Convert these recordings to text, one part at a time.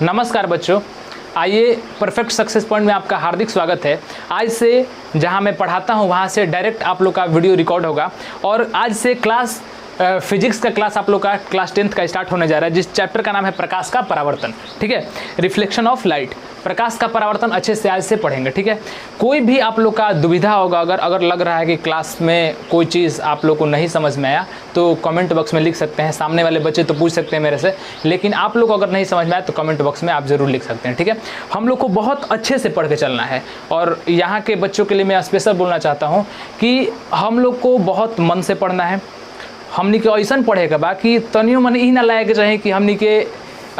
नमस्कार बच्चों, आइए परफेक्ट सक्सेस पॉइंट में आपका हार्दिक स्वागत है। आज से जहां मैं पढ़ाता हूं वहां से डायरेक्ट आप लोग का वीडियो रिकॉर्ड होगा और आज से क्लास फिजिक्स का क्लास आप लोग का क्लास 10th का स्टार्ट होने जा रहा है, जिस चैप्टर का नाम है प्रकाश का परावर्तन। ठीक है, रिफ्लेक्शन ऑफ लाइट, प्रकाश का परावर्तन अच्छे से आज से पढ़ेंगे। ठीक है, कोई भी आप लोग का दुविधा होगा, अगर लग रहा है कि क्लास में कोई चीज़ आप लोग को नहीं समझ में आया तो कमेंट बॉक्स में लिख सकते हैं। सामने वाले बच्चे तो पूछ सकते हैं मेरे से, लेकिन आप लोग को अगर नहीं समझ में आया तो कमेंट बॉक्स में आप ज़रूर लिख सकते हैं। ठीक है, हम लोग को बहुत अच्छे से पढ़ के चलना है और यहाँ के बच्चों के लिए मैं स्पेशल बोलना चाहता हूँ कि हम लोग को बहुत मन से पढ़ना है। हमनी के ऐसा पढ़ेगा बा कि तनियो मन ही ना लाए के चाहे कि हमनी के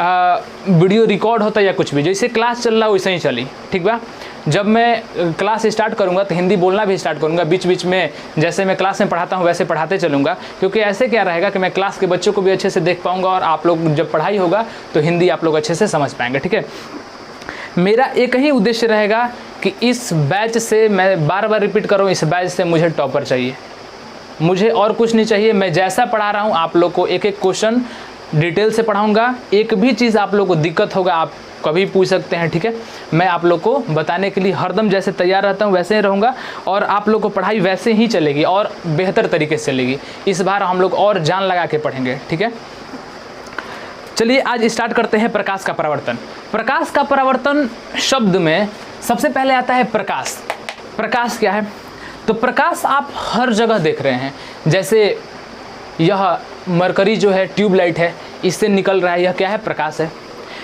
वीडियो रिकॉर्ड होता या कुछ भी, जैसे क्लास चल रहा है वैसे ही चली। ठीक बा, जब मैं क्लास स्टार्ट करूंगा तो हिंदी बोलना भी स्टार्ट करूंगा, बीच बीच में जैसे मैं क्लास में पढ़ाता हूं वैसे पढ़ाते चलूंगा, क्योंकि ऐसे क्या रहेगा कि मैं क्लास के बच्चों को भी अच्छे से देख पाऊंगा और आप लोग जब पढ़ाई होगा तो हिंदी आप लोग अच्छे से समझ पाएंगे। ठीक है, मेरा एक ही उद्देश्य रहेगा कि इस बैच से, मैं बार बार रिपीट कर रहा हूँ, इस बैच से मुझे टॉपर चाहिए, मुझे और कुछ नहीं चाहिए। मैं जैसा पढ़ा रहा हूँ आप लोग को एक एक क्वेश्चन डिटेल से पढ़ाऊंगा। एक भी चीज़ आप लोग को दिक्कत होगा आप कभी पूछ सकते हैं। ठीक है, मैं आप लोग को बताने के लिए हरदम जैसे तैयार रहता हूँ वैसे ही रहूँगा और आप लोग को पढ़ाई वैसे ही चलेगी और बेहतर तरीके से चलेगी। इस बार हम लोग और जान लगा के पढ़ेंगे। ठीक है, चलिए आज स्टार्ट करते हैं प्रकाश का परावर्तन। प्रकाश का परावर्तन शब्द में सबसे पहले आता है प्रकाश। प्रकाश क्या है? तो प्रकाश आप हर जगह देख रहे हैं, जैसे यह मरकरी जो है ट्यूबलाइट है, इससे निकल रहा है, यह क्या है? प्रकाश है।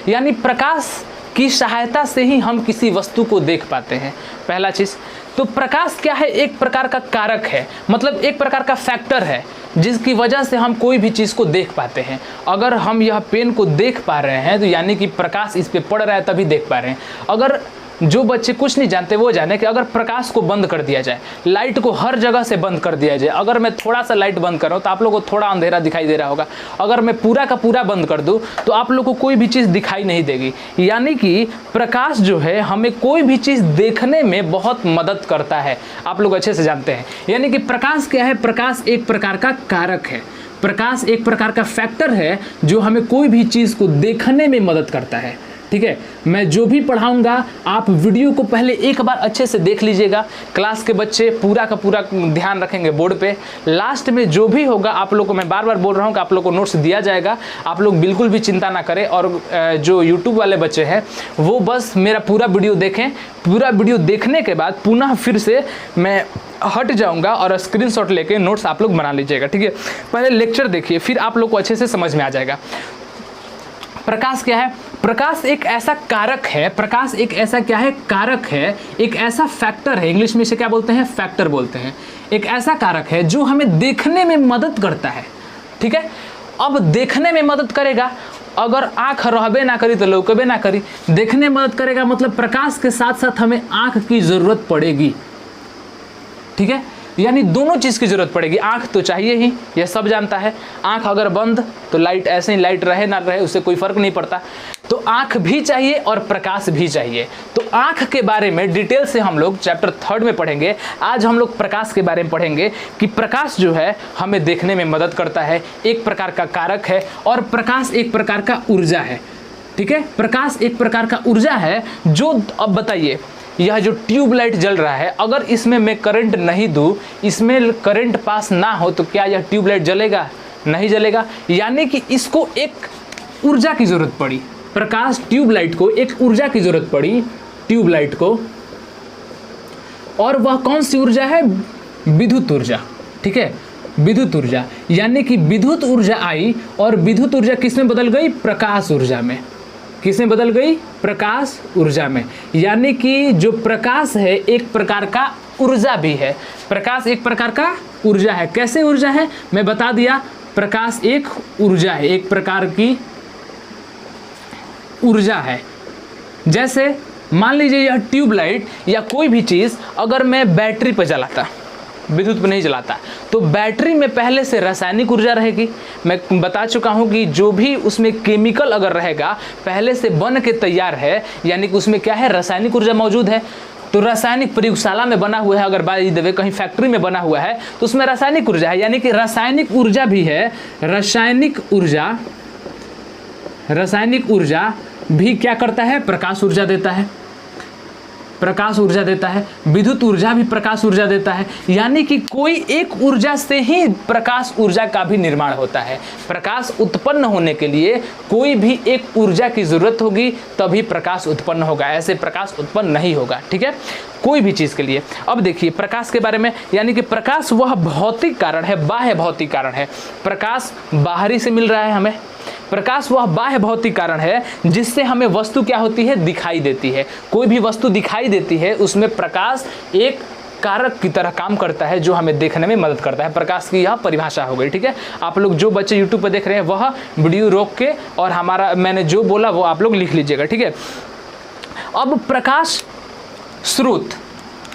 यानी प्रकाश की सहायता से ही हम किसी वस्तु को देख पाते हैं, पहला चीज़। तो प्रकाश क्या है? एक प्रकार का कारक है, मतलब एक प्रकार का फैक्टर है जिसकी वजह से हम कोई भी चीज़ को देख पाते हैं। अगर हम यह पेन को देख पा रहे हैं तो यानी कि प्रकाश इस पे पड़ रहा है तभी देख पा रहे हैं। अगर जो बच्चे कुछ नहीं जानते वो जाने कि अगर प्रकाश को बंद कर दिया जाए, लाइट को हर जगह से बंद कर दिया जाए, अगर मैं थोड़ा सा लाइट बंद कर रहा हूँ तो आप लोगों को थोड़ा अंधेरा दिखाई दे रहा होगा, अगर मैं पूरा का पूरा बंद कर दूँ तो आप लोगों को कोई भी चीज़ दिखाई नहीं देगी। यानी कि प्रकाश जो है हमें कोई भी चीज़ देखने में बहुत मदद करता है, आप लोग अच्छे से जानते हैं। यानी कि प्रकाश क्या है? प्रकाश एक प्रकार का कारक है, प्रकाश एक प्रकार का फैक्टर है जो हमें कोई भी चीज़ को देखने में मदद करता है। ठीक है, मैं जो भी पढ़ाऊंगा आप वीडियो को पहले एक बार अच्छे से देख लीजिएगा। क्लास के बच्चे पूरा का पूरा ध्यान रखेंगे बोर्ड पे। लास्ट में जो भी होगा आप लोग को, मैं बार बार बोल रहा हूँ कि आप लोग को नोट्स दिया जाएगा, आप लोग बिल्कुल भी चिंता ना करें। और जो यूट्यूब वाले बच्चे हैं वो बस मेरा पूरा वीडियो देखें। पूरा वीडियो देखने के बाद पुनः फिर से मैं हट जाऊंगा और स्क्रीनशॉट लेके नोट्स आप लोग बना लीजिएगा। ठीक है, पहले लेक्चर देखिए फिर आप लोग को अच्छे से समझ में आ जाएगा। प्रकाश क्या है? प्रकाश एक ऐसा कारक है, प्रकाश एक ऐसा क्या है? कारक है, एक ऐसा फैक्टर है, इंग्लिश में इसे क्या बोलते हैं? फैक्टर बोलते हैं। एक ऐसा कारक है जो हमें देखने में मदद करता है। ठीक है, अब देखने में मदद करेगा, अगर आँख रहबे ना करी तो लौकबे ना करी, देखने में मदद करेगा मतलब प्रकाश के साथ साथ हमें आँख की ज़रूरत पड़ेगी। ठीक है, यानी दोनों चीज़ की जरूरत पड़ेगी। आँख तो चाहिए ही, यह सब जानता है। आँख अगर बंद तो लाइट ऐसे ही, लाइट रहे ना रहे उससे कोई फर्क नहीं पड़ता। तो आँख भी चाहिए और प्रकाश भी चाहिए। तो आँख के बारे में डिटेल से हम लोग चैप्टर 3 में पढ़ेंगे। आज हम लोग प्रकाश के बारे में पढ़ेंगे कि प्रकाश जो है हमें देखने में मदद करता है, एक प्रकार का कारक है और प्रकाश एक प्रकार का ऊर्जा है। ठीक है, प्रकाश एक प्रकार का ऊर्जा है जो, अब बताइए यह जो ट्यूबलाइट जल रहा है, अगर इसमें मैं करंट नहीं दूं, इसमें करंट पास ना हो तो क्या यह ट्यूबलाइट जलेगा? नहीं जलेगा। यानी कि इसको एक ऊर्जा की जरूरत पड़ी, प्रकाश ट्यूबलाइट को एक ऊर्जा की जरूरत पड़ी, ट्यूबलाइट को। और वह कौन सी ऊर्जा है? विद्युत ऊर्जा। ठीक है, विद्युत ऊर्जा। यानी कि विद्युत ऊर्जा आई और विद्युत ऊर्जा किस में बदल गई? प्रकाश ऊर्जा में। किसमें बदल गई? प्रकाश ऊर्जा में। यानी कि जो प्रकाश है एक प्रकार का ऊर्जा भी है। प्रकाश एक प्रकार का ऊर्जा है। कैसे ऊर्जा है? मैं बता दिया, प्रकाश एक ऊर्जा है, एक प्रकार की ऊर्जा है। जैसे मान लीजिए यह ट्यूबलाइट या कोई भी चीज़ अगर मैं बैटरी पर जलाता, विद्युत पर नहीं जलाता, तो बैटरी में पहले से रासायनिक ऊर्जा रहेगी। मैं बता चुका हूं कि जो भी उसमें केमिकल अगर रहेगा पहले से बन के तैयार है, यानी कि उसमें क्या है? रासायनिक ऊर्जा मौजूद है। तो रासायनिक प्रयोगशाला में बना हुआ है, अगर बाय द वे कहीं फैक्ट्री में बना हुआ है तो उसमें रासायनिक ऊर्जा है, यानी कि रासायनिक ऊर्जा भी है। रासायनिक ऊर्जा भी क्या करता है, प्रकाश ऊर्जा देता है, प्रकाश ऊर्जा देता है। विद्युत ऊर्जा भी प्रकाश ऊर्जा देता है, यानी कि कोई एक ऊर्जा से ही प्रकाश ऊर्जा का भी निर्माण होता है। प्रकाश उत्पन्न होने के लिए कोई भी एक ऊर्जा की जरूरत होगी तभी प्रकाश उत्पन्न होगा, ऐसे प्रकाश उत्पन्न नहीं होगा। ठीक है, कोई भी चीज के लिए। अब देखिए प्रकाश के बारे में, यानी कि प्रकाश वह भौतिक कारण है, बाह्य भौतिक कारण है। प्रकाश बाहरी से मिल रहा है हमें, प्रकाश वह बाह्य भौतिक कारण है जिससे हमें वस्तु क्या होती है, दिखाई देती है। कोई भी वस्तु दिखाई देती है उसमें प्रकाश एक कारक की तरह काम करता है जो हमें देखने में मदद करता है। प्रकाश की यह परिभाषा हो गई। ठीक है, आप लोग जो बच्चे YouTube पर देख रहे हैं वह वीडियो रोक के और हमारा मैंने जो बोला वो आप लोग लिख लीजिएगा। ठीक है, अब प्रकाश स्रोत,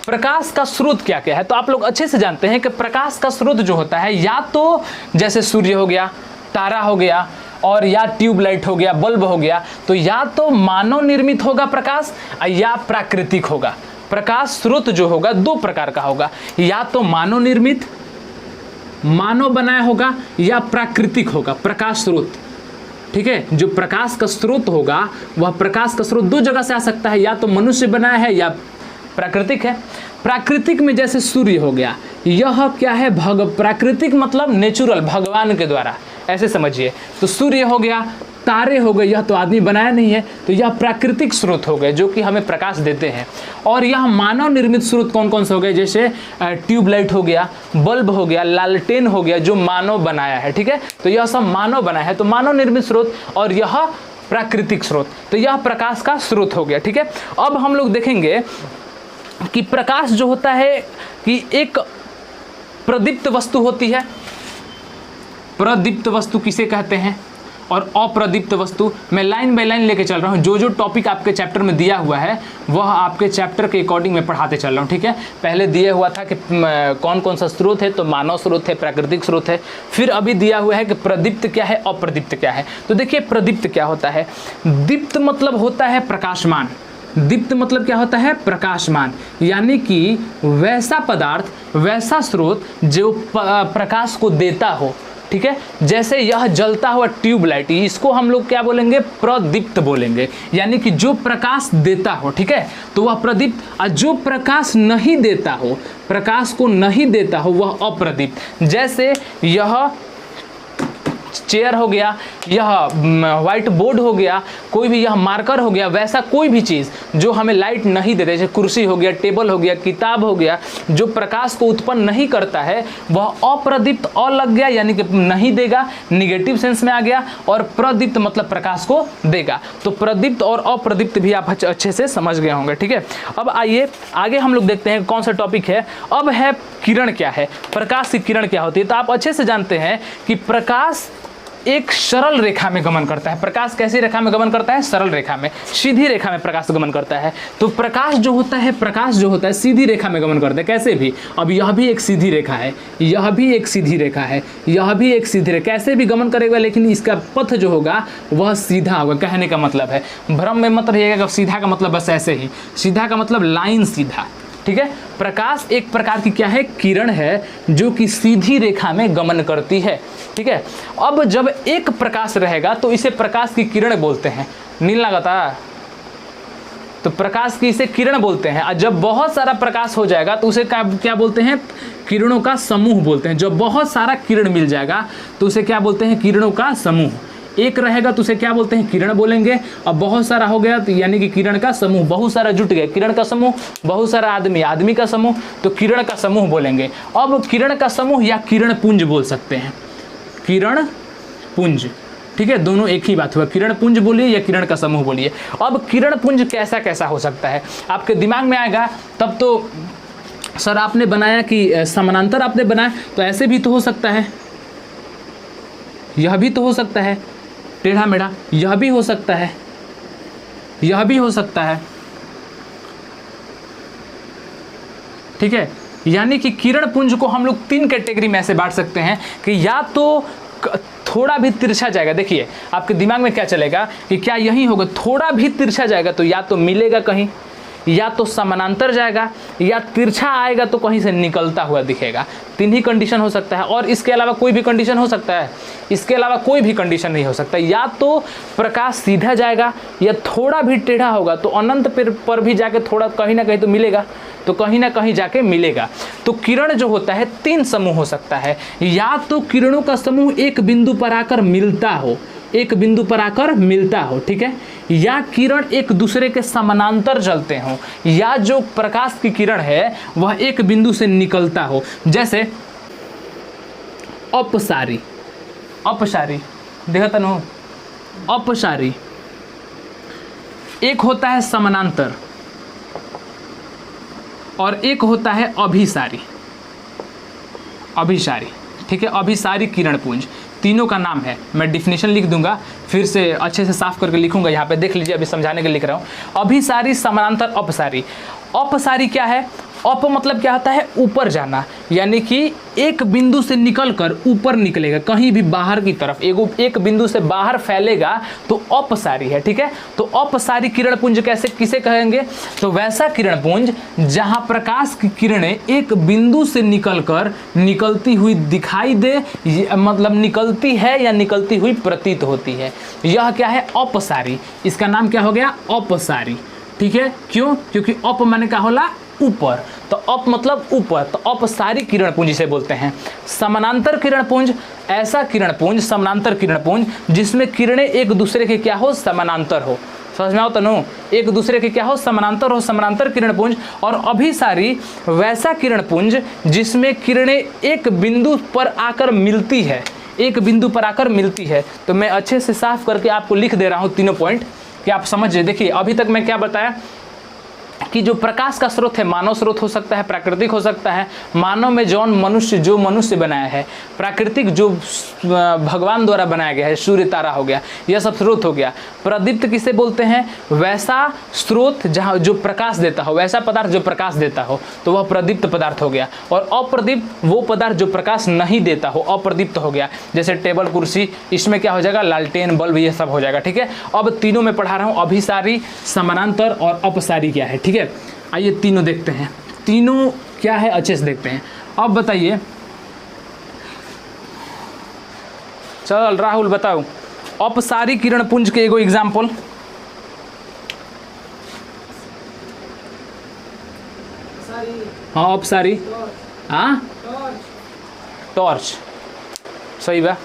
प्रकाश का स्रोत क्या क्या है, तो आप लोग अच्छे से जानते हैं कि प्रकाश का स्रोत जो होता है या तो जैसे सूर्य हो गया, तारा हो गया, और या ट्यूबलाइट हो गया, बल्ब हो गया, तो या तो मानव निर्मित होगा प्रकाश या प्राकृतिक होगा। प्रकाश स्रोत जो होगा दो प्रकार का होगा, या तो मानव निर्मित, मानव बनाया होगा, या प्राकृतिक होगा प्रकाश स्रोत। ठीक है, जो प्रकाश का स्रोत होगा वह प्रकाश का स्रोत दो जगह से आ सकता है, या तो मनुष्य बनाया है या प्राकृतिक है। प्राकृतिक में जैसे सूर्य हो गया, यह क्या है, प्राकृतिक मतलब नेचुरल, भगवान के द्वारा, ऐसे समझिए। तो सूर्य हो गया, तारे हो गए, यह तो आदमी बनाया नहीं है, तो यह प्राकृतिक स्रोत हो गए जो कि हमें प्रकाश देते हैं। और यह मानव निर्मित स्रोत कौन कौन से हो गए, जैसे ट्यूबलाइट हो गया, बल्ब हो गया, लालटेन हो गया, जो मानव बनाया है। ठीक है, तो यह सब मानव बनाया है, तो मानव निर्मित स्रोत, और यह प्राकृतिक स्रोत, तो यह प्रकाश का स्रोत हो गया। ठीक है, अब हम लोग देखेंगे कि प्रकाश जो होता है कि एक प्रदीप्त वस्तु होती है। प्रदीप्त वस्तु किसे कहते हैं और अप्रदीप्त वस्तु, मैं लाइन बाय लाइन लेके चल रहा हूँ। जो जो टॉपिक आपके चैप्टर में दिया हुआ है वह आपके चैप्टर के अकॉर्डिंग मैं पढ़ाते चल रहा हूँ। ठीक है, पहले दिया हुआ था कि कौन कौन सा स्रोत है, तो मानव स्रोत है, प्राकृतिक स्रोत है। फिर अभी दिया हुआ है कि प्रदीप्त क्या है, अप्रदीप्त क्या है। तो देखिए प्रदीप्त क्या होता है, दीप्त मतलब होता है प्रकाशमान। दीप्त मतलब क्या होता है, प्रकाशमान, यानी कि वैसा पदार्थ, वैसा स्रोत जो प्रकाश को देता हो। ठीक है, जैसे यह जलता हुआ ट्यूबलाइट, इसको हम लोग क्या बोलेंगे, प्रदीप्त बोलेंगे, यानी कि जो प्रकाश देता हो। ठीक है, तो वह प्रदीप्त, और जो प्रकाश नहीं देता हो, प्रकाश को नहीं देता हो, वह अप्रदीप्त। जैसे यह चेयर हो गया, यह व्हाइट बोर्ड हो गया, कोई भी यह मार्कर हो गया, वैसा कोई भी चीज़ जो हमें लाइट नहीं देते, जैसे कुर्सी हो गया, टेबल हो गया, किताब हो गया, जो प्रकाश को उत्पन्न नहीं करता है वह अप्रदीप्त, अ लग गया यानी कि नहीं देगा, निगेटिव सेंस में आ गया, और प्रदीप्त मतलब प्रकाश को देगा। तो प्रदीप्त और अप्रदीप्त भी आप अच्छे से समझ गए होंगे। ठीक है, अब आइए आगे हम लोग देखते हैं कौन सा टॉपिक है। अब है किरण क्या है, प्रकाश की किरण क्या होती है। तो आप अच्छे से जानते हैं कि प्रकाश एक सरल रेखा में गमन करता है। प्रकाश कैसी रेखा में गमन करता है, सरल रेखा में, सीधी रेखा में प्रकाश गमन करता है। तो प्रकाश जो होता है, प्रकाश जो होता है सीधी रेखा में गमन करता है। कैसे भी, अब यह भी एक सीधी रेखा है, यह भी एक सीधी रेखा है, यह भी एक सीधी रेखा, कैसे भी गमन करेगा, लेकिन इसका पथ जो होगा वह सीधा होगा। कहने का मतलब है, भ्रम में मत रहिएगा, सीधा का मतलब बस ऐसे ही, सीधा का मतलब लाइन सीधा। ठीक है, प्रकाश एक प्रकार की क्या है, किरण है जो कि सीधी रेखा में गमन करती है। ठीक है, अब जब एक प्रकाश रहेगा तो इसे प्रकाश की किरण बोलते हैं। नील लगाता, तो प्रकाश की इसे किरण बोलते हैं। और जब बहुत सारा प्रकाश हो जाएगा तो उसे क्या बोलते हैं, किरणों का समूह बोलते हैं। जब बहुत सारा किरण मिल जाएगा तो उसे क्या बोलते हैं, किरणों का समूह। एक रहेगा तो उसे क्या बोलते हैं, किरण बोलेंगे। अब बहुत सारा हो गया तो यानी कि किरण का समूह, बहुत सारा जुट गया, किरण का समूह, बहुत सारा आदमी, आदमी का समूह, तो किरण का समूह बोलेंगे। अब किरण का समूह या किरण पुंज बोल सकते हैं, किरण पुंज। ठीक है, दोनों एक ही बात हुआ, किरण पुंज बोलिए या किरण का समूह बोलिए। अब किरण पुंज कैसा कैसा हो सकता है आपके दिमाग में आएगा तब तो, सर आपने बनाया कि समानांतर आपने बनाया, तो ऐसे भी तो हो सकता है, यह भी तो हो सकता है, टेढ़ा मेढ़ा, यह भी हो सकता है, यह भी हो सकता है। ठीक है, यानी कि किरण पुंज को हम लोग तीन कैटेगरी में ऐसे बांट सकते हैं कि या तो थोड़ा भी तिरछा जाएगा। देखिए आपके दिमाग में क्या चलेगा कि क्या यही होगा, थोड़ा भी तिरछा जाएगा तो या तो मिलेगा कहीं, या तो समानांतर जाएगा, या तिरछा आएगा तो कहीं से निकलता हुआ दिखेगा। तीन ही कंडीशन हो सकता है, और इसके अलावा कोई भी कंडीशन हो सकता है? इसके अलावा कोई भी कंडीशन नहीं हो सकता। या तो प्रकाश सीधा जाएगा, या थोड़ा भी टेढ़ा होगा तो अनंत पर भी जाके थोड़ा कहीं ना कहीं तो मिलेगा, तो कहीं ना कहीं जाके मिलेगा। तो किरण जो होता है तीन समूह हो सकता है। या तो किरणों का समूह एक बिंदु पर आकर मिलता हो, एक बिंदु पर आकर मिलता हो, ठीक है, या किरण एक दूसरे के समानांतर चलते हो, या जो प्रकाश की किरण है वह एक बिंदु से निकलता हो। जैसे अपसारी, अपसारी देखा तनु, अपसारी एक होता है समानांतर और एक होता है अभिसारी, अभिसारी, ठीक है, अभिसारी किरण पुंज, तीनों का नाम है। मैं डिफिनेशन लिख दूंगा, फिर से अच्छे से साफ करके लिखूंगा, यहाँ पे देख लीजिए, अभी समझाने के लिए लिख रहा हूँ। अभिसारी, समानांतर, अपसारी। अपसारी क्या है? अप मतलब क्या होता है? ऊपर जाना, यानी कि एक बिंदु से निकलकर ऊपर निकलेगा, कहीं भी बाहर की तरफ, एक बिंदु से बाहर फैलेगा तो अपसारी है, ठीक है। तो अपसारी किरण पुंज कैसे, किसे कहेंगे? तो वैसा किरण पुंज जहां प्रकाश की किरणें एक बिंदु से निकलकर निकलती हुई दिखाई दे, मतलब निकलती है या निकलती हुई प्रतीत होती है, यह क्या है? अपसारी। इसका नाम क्या हो गया? अपसारी, ठीक है। क्यों? क्योंकि अप माने क्या होला? ऊपर, तो अप मतलब ऊपर, तो अपसारी किरण पुंज इसे बोलते हैं। समानांतर किरण पुंज, ऐसा किरण पुंज, समानांतर किरण पुंज जिसमें किरणें एक दूसरे के क्या हो? समानांतर हो। समझ में आओ तनु? एक दूसरे के क्या हो? समानांतर हो, समानांतर किरण पुंज। और अभिसारी वैसा किरण पुंज जिसमें किरणें एक बिंदु पर आकर मिलती है, एक बिंदु पर आकर मिलती है। तो मैं अच्छे से साफ करके आपको लिख दे रहा हूँ तीनों पॉइंट कि आप समझिए। देखिए अभी तक मैं क्या बताया कि जो प्रकाश का स्रोत है, मानव स्रोत हो सकता है, प्राकृतिक हो सकता है। मानव में जो मनुष्य बनाया है, प्राकृतिक जो भगवान द्वारा बनाया गया है, सूर्य तारा हो गया, यह सब स्रोत हो गया। प्रदीप्त किसे बोलते हैं? वैसा स्रोत जहाँ जो प्रकाश देता हो, वैसा पदार्थ जो प्रकाश देता हो, तो वह प्रदीप्त पदार्थ हो गया। और अप्रदीप्त वो पदार्थ जो प्रकाश नहीं देता हो, अप्रदीप्त हो गया। जैसे टेबल, कुर्सी, इसमें क्या हो जाएगा? लालटेन, बल्ब, ये सब हो जाएगा, ठीक है। अब तीनों में पढ़ा रहा हूँ, अभिसारी, समानांतर और अपसारी क्या है, ठीक है। आइए तीनों देखते हैं, तीनों क्या है अच्छे से देखते हैं। अब बताइए, चल राहुल बताओ, अपसारी किरण पुंज के एगो एग्जाम्पल। हाँ अपसारी, हाँ टॉर्च, सही बा।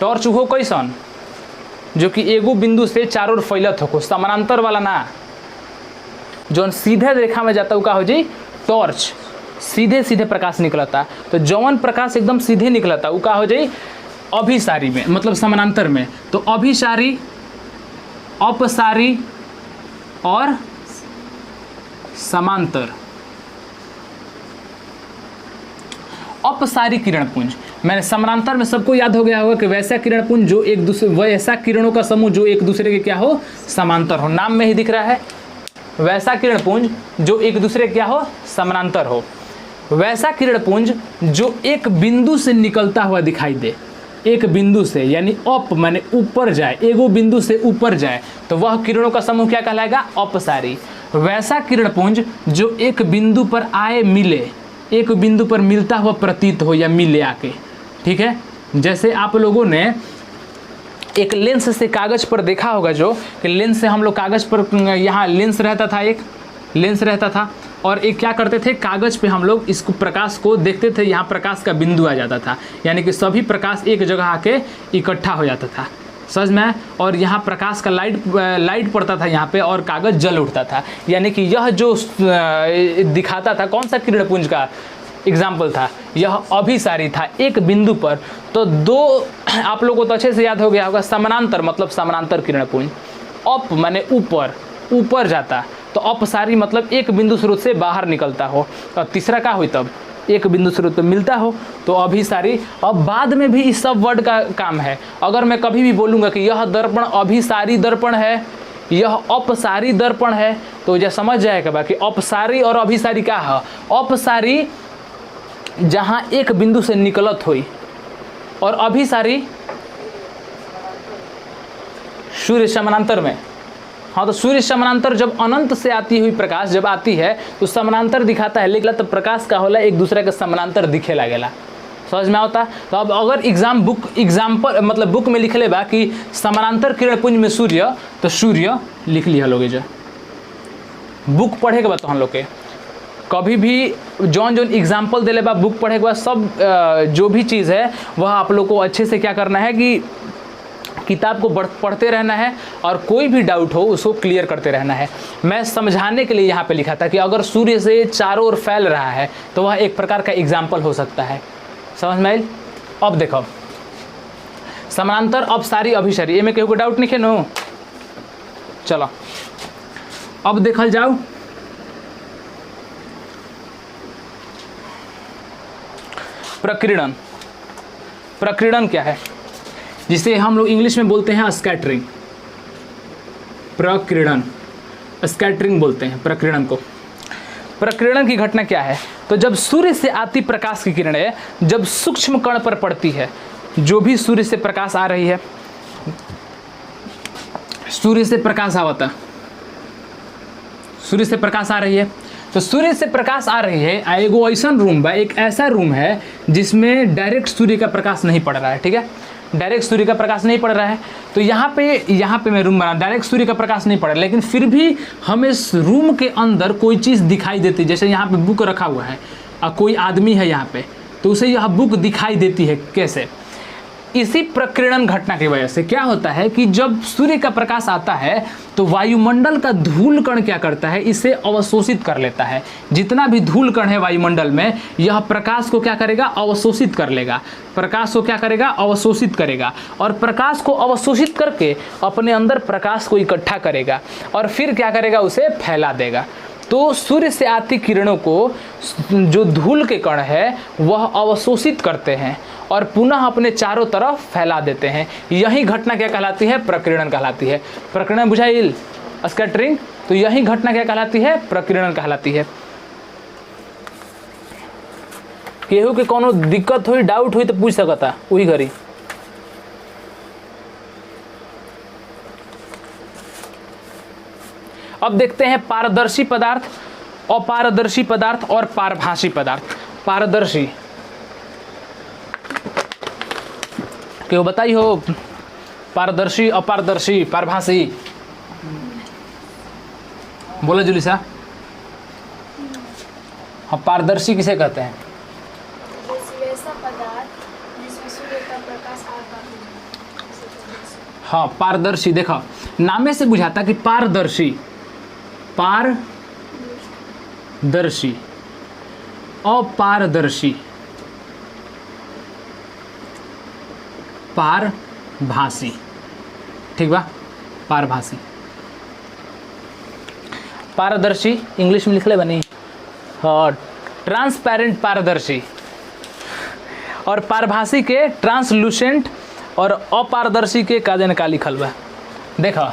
टॉर्च हो कैसन? जो कि एगो बिंदु से चारों ओर फैलत हो, समानांतर वाला ना, जो सीधे रेखा में जाता है का हो जी? टॉर्च। सीधे सीधे प्रकाश निकलता, तो जौन प्रकाश एकदम सीधे निकलता वो का हो जाए? अभिसारी में, मतलब समानांतर में। तो अभिसारी, अपसारी और समांतर। अपसारी किरण पुंज, मैंने समानांतर में सबको याद हो गया होगा कि वैसा किरण पुंज जो एक दूसरे, वैसा किरणों का समूह जो एक दूसरे के क्या हो? समांतर हो। नाम में ही दिख रहा है, वैसा किरण पुंज जो एक दूसरे क्या हो? समानांतर हो। वैसा किरण पुंज जो एक बिंदु से निकलता हुआ दिखाई दे, एक बिंदु से, यानी अप माने ऊपर जाए, एगो बिंदु से ऊपर जाए, तो वह किरणों का समूह क्या कहलाएगा? अपसारी। वैसा किरण पुंज जो एक बिंदु पर आए, मिले, एक बिंदु पर मिलता हुआ प्रतीत हो या मिले आके, ठीक है। जैसे आप लोगों ने एक लेंस से कागज पर देखा होगा, जो कि लेंस से हम लोग कागज पर, यहाँ लेंस रहता था, एक लेंस रहता था, और एक क्या करते थे, कागज पे हम लोग इसको प्रकाश को देखते थे, यहाँ प्रकाश का बिंदु आ जाता था, यानी कि सभी प्रकाश एक जगह आके इकट्ठा हो जाता था, समझ में। और यहाँ प्रकाश का लाइट पड़ता था यहाँ पे, और कागज जल उठता था, यानी कि यह जो दिखाता था कौन सा किरण पुंज का एग्जाम्पल था? यह अभिसारी था, एक बिंदु पर। तो दो आप लोगों को तो अच्छे से याद हो गया होगा, समानांतर मतलब समानांतर किरण पुंज, अप माने ऊपर, ऊपर जाता, तो अपसारी मतलब एक बिंदु स्रोत से बाहर निकलता हो। और तीसरा क्या हुई तब? एक बिंदु स्रोत पे मिलता हो, तो अभिसारी। अब बाद में भी इस सब वर्ड का काम है। अगर मैं कभी भी बोलूँगा कि यह दर्पण अभिसारी दर्पण है, यह अपसारी दर्पण है, तो यह समझ जाएगा बाकी अपसारी और अभिसारी क्या है? अपसारी जहाँ एक बिंदु से निकलत हुई, और अभिसारी सूर्य समानांतर में, हाँ, तो सूर्य समानांतर जब अनंत से आती हुई प्रकाश जब आती है तो समानांतर दिखाता है, लेकिन तब प्रकाश का होला एक दूसरे के समानांतर दिखे लागेला। समझ में आता? तो अब अगर एग्जाम्पल मतलब बुक में लिख ले बा कि समानांतर किरण पुंज में सूर्य, तो सूर्य लिख लिया लोगे। जो बुक पढ़े के बाद तो हम लोग के कभी भी जौन एग्जाम्पल दे ले बा बुक पढ़े के बाद सब जो भी चीज़ है वह आप लोग को अच्छे से क्या करना है कि किताब को पढ़ते रहना है और कोई भी डाउट हो उसको क्लियर करते रहना है। मैं समझाने के लिए यहाँ पे लिखा था कि अगर सूर्य से चारों ओर फैल रहा है तो वह एक प्रकार का एग्जाम्पल हो सकता है। समझ में आइल? अब देखो समानांतर अब सारी अभिसारी में केहू को डाउट नहीं है नो। चलो अब देखल जाओ प्रकीर्णन। प्रकीर्णन क्या है, जिसे हम लोग इंग्लिश में बोलते हैं स्कैटरिंग। प्रकीर्णन, स्कैटरिंग बोलते हैं प्रकीर्णन को। प्रकीर्णन की घटना क्या है, तो जब सूर्य से आती प्रकाश की किरणें जब सूक्ष्म कण पर पड़ती है, जो भी सूर्य से प्रकाश आ रही है, सूर्य से प्रकाश आवता, सूर्य से प्रकाश आ रही है, तो सूर्य से प्रकाश आ रही है, एगो ऐसा रूम बा, एक ऐसा रूम है जिसमें डायरेक्ट सूर्य का प्रकाश नहीं पड़ रहा है। ठीक है, डायरेक्ट सूर्य का प्रकाश नहीं पड़ रहा है, तो यहाँ पे मैं रूम बना, डायरेक्ट सूर्य का प्रकाश नहीं पड़ रहा, लेकिन फिर भी हमें इस रूम के अंदर कोई चीज़ दिखाई देती है। जैसे यहाँ पे बुक रखा हुआ है और कोई आदमी है यहाँ पे, तो उसे यह बुक दिखाई देती है। कैसे? इसी प्रकीर्णन घटना की वजह से क्या होता है कि जब सूर्य का प्रकाश आता है तो वायुमंडल का धूल कण क्या करता है, इसे अवशोषित कर लेता है। जितना भी धूल कण है वायुमंडल में, यह प्रकाश को क्या करेगा, अवशोषित कर लेगा। प्रकाश को क्या करेगा, अवशोषित करेगा, और प्रकाश को अवशोषित करके अपने अंदर प्रकाश को इकट्ठा करेगा और फिर क्या करेगा, उसे फैला देगा। तो सूर्य से आती किरणों को जो धूल के कण है वह अवशोषित करते हैं और पुनः अपने चारों तरफ फैला देते हैं। यही घटना क्या कहलाती है, प्रकीर्णन कहलाती है। प्रकीर्णन बुझाइल, स्कैटरिंग, तो यही घटना क्या कहलाती है, प्रकीर्णन कहलाती है। केहू के कोनो दिक्कत हुई, डाउट हुई तो पूछ सकता वही घड़ी। अब देखते हैं पारदर्शी पदार्थ, अपारदर्शी पदार्थ और पारभासी पदार्थ। पारदर्शी क्यों बताई हो, पारदर्शी, अपारदर्शी, पारभासी, बोलो जुलिसा। हाँ, पारदर्शी किसे कहते हैं? ऐसा पदार्थ जिसमें सूर्य का प्रकाश आता है। हाँ, पारदर्शी, देखो नामे से बुझाता कि पारदर्शी, पारदर्शी, अपारदर्शी, पारभासी। ठीक बा, पारभासी। पारदर्शी इंग्लिश में लिख ले बनी, हाँ, ट्रांसपेरेंट पारदर्शी, और पारभासी के ट्रांसलूसेंट, और अपारदर्शी के काजन का लिखल बा। देखो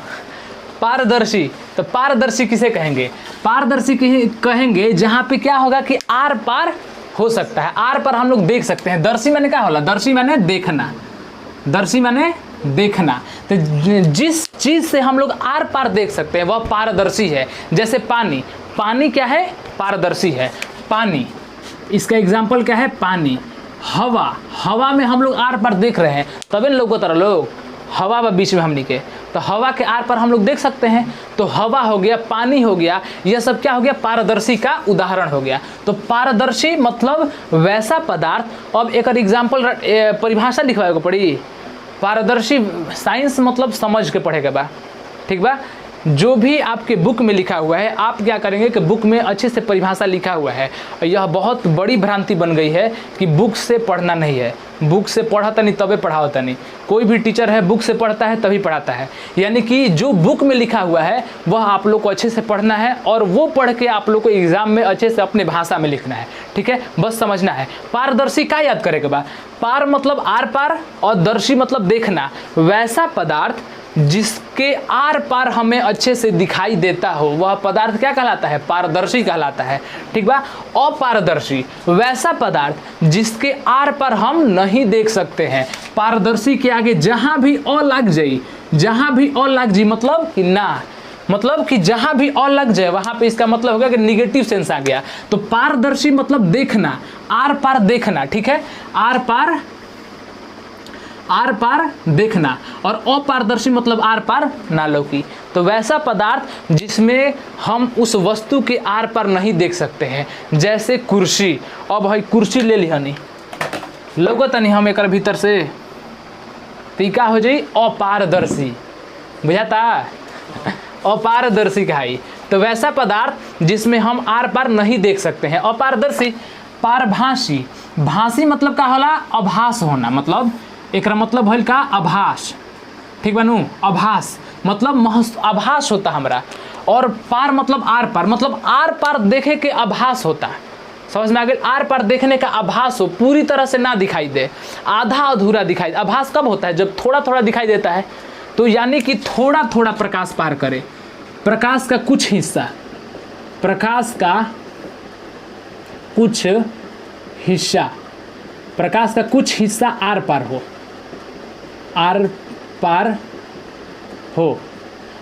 पारदर्शी, तो पारदर्शी किसे कहेंगे, पारदर्शी कहेंगे जहाँ पे क्या होगा कि आर पार हो सकता है, आर पर हम लोग देख सकते हैं। दर्शी मैंने क्या होला, दर्शी मैंने देखना, दर्शी मैंने देखना, तो जिस चीज़ से हम लोग आर पार देख सकते हैं वह पारदर्शी है। जैसे पानी, पानी क्या है, पारदर्शी है। पानी, इसका एग्जाम्पल क्या है, पानी। हवा, हवा में हम लोग आर पार देख रहे हैं, तब इन लोगों तरह लोग हवा व बीच में हमनी के, तो हवा के आर पर हम लोग देख सकते हैं। तो हवा हो गया, पानी हो गया, यह सब क्या हो गया, पारदर्शी का उदाहरण हो गया। तो पारदर्शी मतलब वैसा पदार्थ। अब एक एग्जाम्पल परिभाषा लिखवाए को पड़ी। पारदर्शी साइंस मतलब समझ के पढ़े के बा, ठीक बा। जो भी आपके बुक में लिखा हुआ है, आप क्या करेंगे कि बुक में अच्छे से परिभाषा लिखा हुआ है। यह बहुत बड़ी भ्रांति बन गई है कि बुक से पढ़ना नहीं है, बुक से पढ़ाता नहीं तबे पढ़ाता नहीं। कोई भी टीचर है बुक से पढ़ता है तभी पढ़ाता है, यानी कि जो बुक में लिखा हुआ है वह आप लोग को अच्छे से पढ़ना है और वो पढ़ के आप लोग को एग्जाम में अच्छे से अपने भाषा में लिखना है, ठीक है, बस समझना है। पारदर्शी क्या याद करेगा बा, पार मतलब आर पार और दर्शी मतलब देखना, वैसा पदार्थ जिसके आर पार हमें अच्छे से दिखाई देता हो वह पदार्थ क्या कहलाता है, पारदर्शी कहलाता है, ठीक बा। अपारदर्शी वैसा पदार्थ जिसके आर पार हम नहीं देख सकते हैं। पारदर्शी के आगे जहां भी अ लग जाई, जहां भी अ लग जी मतलब कि ना, मतलब कि जहां भी अ लग जाए वहां पे इसका मतलब होगा कि निगेटिव सेंस आ गया। तो पारदर्शी मतलब देखना, आर पार देखना, ठीक है, आर पार देखना, और अपारदर्शी मतलब आर पार ना लौकी। तो वैसा पदार्थ जिसमें हम उस वस्तु के आर पार नहीं देख सकते हैं, जैसे कुर्सी। अब भाई कुर्सी ले ली हनी, लगता नहीं हम एक भीतर से, टीका हो जाई अपारदर्शी, बुझाता, अपारदर्शी कहाई। तो वैसा पदार्थ जिसमें हम आर पार नहीं देख सकते हैं, अपारदर्शी। पारभासी, भासी मतलब का होला, आभास होना, मतलब एक मतलब भइल का आभास, ठीक बनू, आभास मतलब आभास होता हमरा। और पार मतलब आर पार, मतलब आर पार देखे के आभास होता, समझ में आ गया, आर पार देखने का आभास हो, पूरी तरह से ना दिखाई दे, आधा अधूरा दिखाई। आभास कब होता है? जब थोड़ा थोड़ा दिखाई देता है, तो यानी कि थोड़ा थोड़ा प्रकाश पार करे, प्रकाश का कुछ हिस्सा, प्रकाश का कुछ हिस्सा, प्रकाश का कुछ हिस्सा आर पार हो, आर पार हो।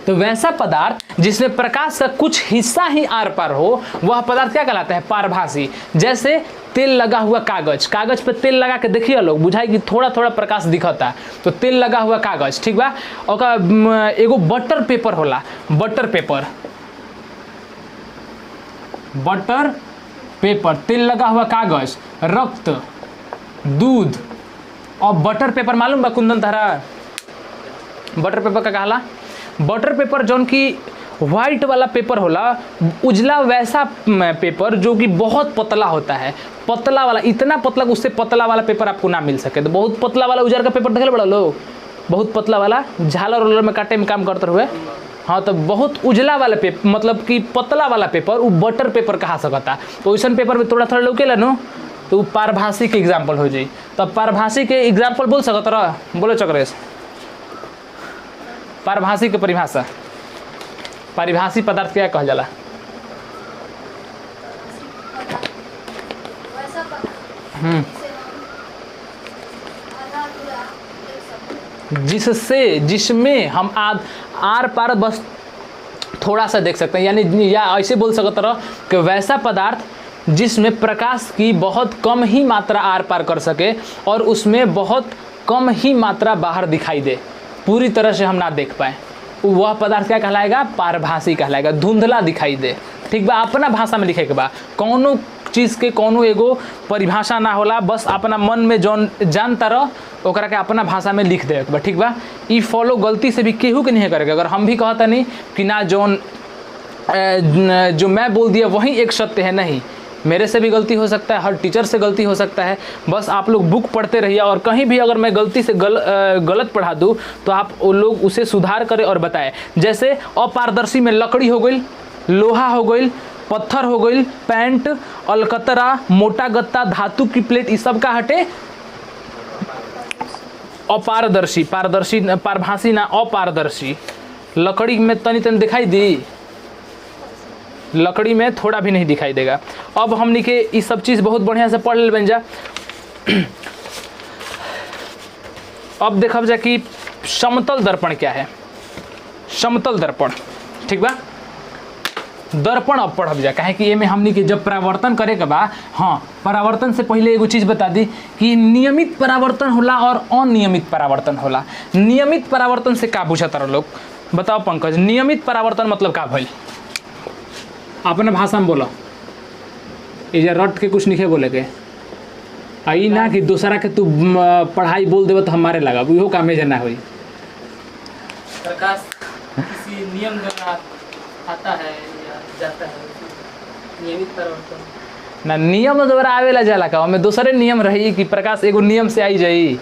तो वैसा पदार्थ जिसमें प्रकाश का कुछ हिस्सा ही आर पार हो, वह पदार्थ क्या कहलाता है? पारभासी। जैसे तेल लगा हुआ कागज, कागज पे तेल लगा के देखिए लोग, बुझाई कि थोड़ा थोड़ा प्रकाश दिखता, तो तेल लगा हुआ कागज, ठीक बा। और एगो बटर पेपर होला, बटर पेपर, बटर पेपर, तेल लगा हुआ कागज, रक्त, दूध, और बटर पेपर मालूम बा कुंदन तारा? बटर पेपर का कहला, बटर पेपर जौन की व्हाइट वाला पेपर होला, उजला वैसा पेपर जो कि बहुत पतला होता है, पतला वाला, इतना पतला उससे पतला वाला पेपर आपको ना मिल सके। तो बहुत पतला वाला उजर का पेपर देखे बड़ा लोग, बहुत पतला वाला, झालर उलर में काटे में काम करते हुए, हाँ, तो बहुत उजला वाला पेपर मतलब कि पतला वाला पेपर, वो बटर पेपर कहा सकता। तो वैसा पेपर में थोड़ा थोड़ा लौकेला नो, तो पारभासी के एग्जाम्पल हो जाई। तो पारभासी के एग्जाम्पल बोल सकत रह, बोलो चक्रेश, पारभासी के परिभाषा, पारिभाषी पदार्थ क्या कहल जाला? जिससे, जिसमें हम आर पार बस थोड़ा सा देख सकते हैं, यानी या ऐसे बोल सकते रहो कि वैसा पदार्थ जिसमें प्रकाश की बहुत कम ही मात्रा आर पार कर सके और उसमें बहुत कम ही मात्रा बाहर दिखाई दे, पूरी तरह से हम ना देख पाए, वह पदार्थ क्या कहलाएगा? पारभासी कहलाएगा, धुंधला दिखाई दे, ठीक बा। अपना भाषा में लिखे के बा, कौनो चीज़ के कौनो एगो परिभाषा ना होला, बस अपना मन में जौन जानता रह ओकरा के अपना भाषा में लिख दे, ठीक बा। ई फॉलो गलती से भी केहू के नहीं करेगा। अगर हम भी कहता नहीं कि ना जौन जो मैं बोल दिया वही एक सत्य है, नहीं, मेरे से भी गलती हो सकता है, हर टीचर से गलती हो सकता है। बस आप लोग बुक पढ़ते रहिए, और कहीं भी अगर मैं गलती से गलत पढ़ा दूँ तो आप वो लोग उसे सुधार करें और बताएं। जैसे अपारदर्शी में लकड़ी हो गई, लोहा हो गई, पत्थर हो गई, पैंट, अलकतरा, मोटा गत्ता, धातु की प्लेट, इस सब का हटे अपारदर्शी। पारदर्शी, पारभासी ना अपारदर्शी। लकड़ी में तनी तनी दिखाई दी, लकड़ी में थोड़ा भी नहीं दिखाई देगा। अब हमने के ये सब चीज़ बहुत बढ़िया से पढ़ ले बन जा। अब देखब जा कि समतल दर्पण क्या है। समतल दर्पण, ठीक बा। दर्पण अब पढ़ब जा, काहे कि ये में हमने के जब परावर्तन करे के बा, हाँ, परावर्तन से पहले एगो चीज़ बता दी कि नियमित परावर्तन होला और अनियमित परावर्तन होला। नियमित परावर्तन से का बुझा तारा लोग? बताओ पंकज, नियमित परावर्तन मतलब का भइल? अपने भाषा में बोलो, इधर रट के कुछ नहीं बोले के आई ना कि दूसरा के तू पढ़ाई बोल देव तो हमारे लगा वो काम जना हुई। प्रकाश किसी नियम द्वारा आता है या जाता है, नियमित परिवर्तन ना नियम द्वारा आवेला जाला का, हमें दूसरे नियम रही कि प्रकाश एगो नियम से आई जाई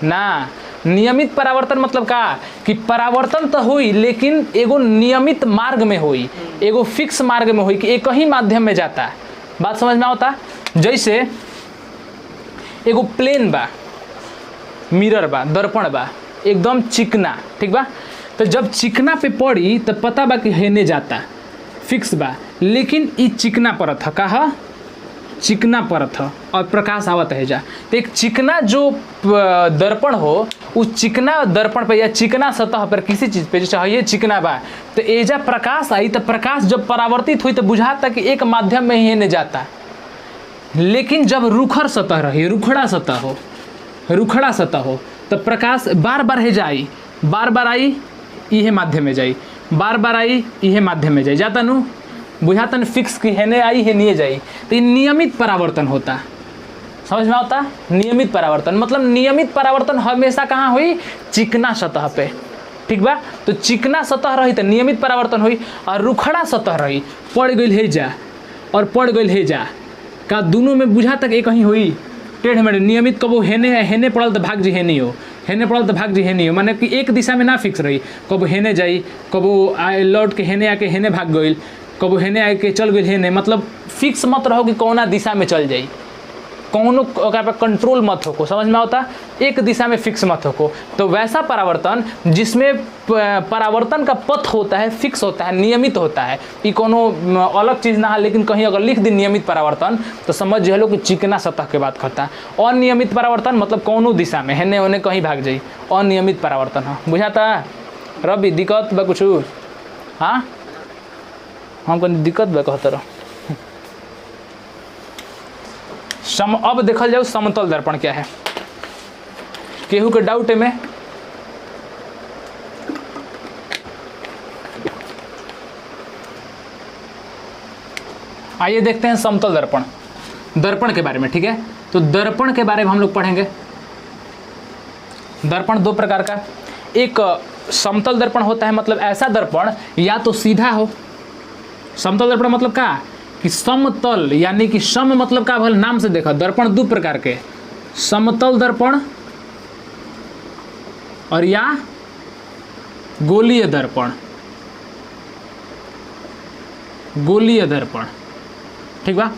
ना। नियमित परावर्तन मतलब का कि परावर्तन तो हुई लेकिन एगो नियमित मार्ग में हुई, एगो फिक्स मार्ग में हुई कि एक ही माध्यम में जाता। बात समझ में आता? जैसे एगो प्लेन बा, मिरर बा, दर्पण बा, एकदम चिकना, ठीक बा। तो जब चिकना पे पड़ी तो पता बा कि हेने जाता, फिक्स बा, लेकिन ई चिकना परत है, कहा चिकना परत है और प्रकाश आवत है जा। तो एक चिकना जो दर्पण हो उस चिकना दर्पण पे या चिकना सतह पर किसी चीज़ पे, जैसे ये चिकना बा तो एजा प्रकाश आई तो प्रकाश जब परावर्तित हुई तो बुझाता कि एक माध्यम में ही एने जाता। लेकिन जब रुखर सतह रही, रुखड़ा सतह हो तो प्रकाश बार बार हे जाई, बार बार आई इहे माध्यम में जाई, बार बार आई इहे माध्यम में जाई, जाता नु बुझाता न फिक्स की हेने आई हे नहीं जाई। तो ये नियमित परावर्तन होता, समझ में आता? नियमित परावर्तन मतलब नियमित परावर्तन हमेशा कहाँ हुई? चिकना सतह पे, ठीक बा। तो चिकना सतह रही तो नियमित परावर्तन हुई, और रुखड़ा सतह रही पड़ गई है जा और पड़ गई है जा का दोनों में बुझा तक एक ही हुई टेढ़ मेढ़। नियमित कबो हेने पड़ल तो भाग जी हेनी हो, हेने पड़ल तो भाग जी हेनी हो, माने कि एक दिशा में ना फिक्स रही, कबो हेने जाई, कबो लौट के हेने आके हेने भाग गई, कबो हेने आके चल गई हेने, मतलब फिक्स मत रहो कि कौना दिशा में चल जाई, कौनो पर कंट्रोल मत होको, समझ में आता? एक दिशा में फिक्स मत होको। तो वैसा परावर्तन जिसमें परावर्तन का पथ होता है, फिक्स होता है, नियमित होता है, ये कोनो अलग चीज़ ना है। लेकिन कहीं अगर लिख दी नियमित परावर्तन तो समझ लो कि चिकना सतह के बात करता है। अनियमित परावर्तन मतलब कौनो दिशा में हेने होने कहीं भाग जाई, अनियमित परावर्तन हो, बुझाता? रवि दिक्कत बा कुछ? हाँ हमको दिक्कत बा कहते रहो। अब देखल जाओ समतल दर्पण क्या है, केहू के डाउट है में? आइए देखते हैं समतल दर्पण, दर्पण के बारे में, ठीक है। तो दर्पण के बारे में हम लोग पढ़ेंगे। दर्पण दो प्रकार का, एक समतल दर्पण होता है, मतलब ऐसा दर्पण या तो सीधा हो। समतल दर्पण मतलब क्या कि समतल, यानी कि सम मतलब का भल नाम से देखा। दर्पण दो प्रकार के, समतल दर्पण और या गोलीय दर्पण। गोलीय दर्पण, ठीक बा।